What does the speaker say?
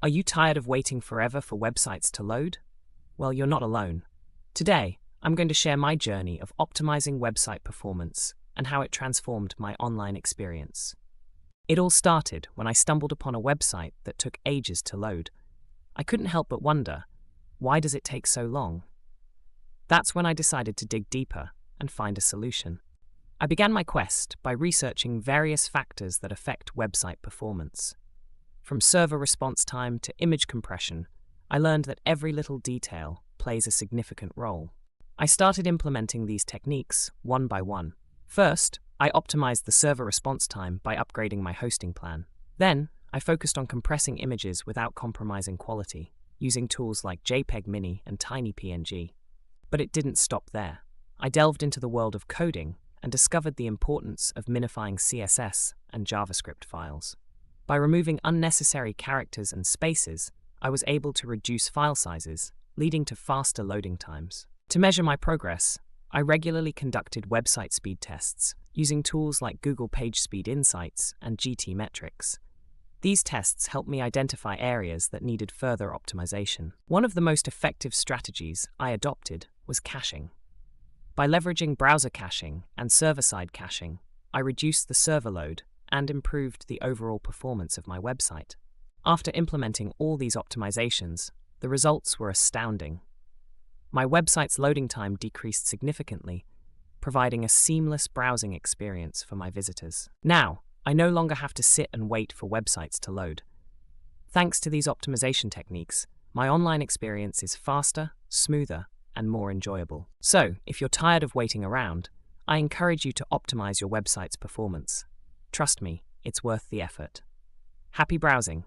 Are you tired of waiting forever for websites to load? Well, you're not alone. Today, I'm going to share my journey of optimizing website performance and how it transformed my online experience. It all started when I stumbled upon a website that took ages to load. I couldn't help but wonder, why does it take so long? That's when I decided to dig deeper and find a solution. I began my quest by researching various factors that affect website performance. From server response time to image compression, I learned that every little detail plays a significant role. I started implementing these techniques one by one. First, I optimized the server response time by upgrading my hosting plan. Then, I focused on compressing images without compromising quality, using tools like JPEG Mini and TinyPNG. But it didn't stop there. I delved into the world of coding and discovered the importance of minifying CSS and JavaScript files. By removing unnecessary characters and spaces, I was able to reduce file sizes, leading to faster loading times. To measure my progress, I regularly conducted website speed tests, using tools like Google PageSpeed Insights and GTmetrix. These tests helped me identify areas that needed further optimization. One of the most effective strategies I adopted was caching. By leveraging browser caching and server-side caching, I reduced the server load and improved the overall performance of my website. After implementing all these optimizations, the results were astounding. My website's loading time decreased significantly, providing a seamless browsing experience for my visitors. Now, I no longer have to sit and wait for websites to load. Thanks to these optimization techniques, my online experience is faster, smoother, and more enjoyable. So, if you're tired of waiting around, I encourage you to optimize your website's performance. Trust me, it's worth the effort. Happy browsing!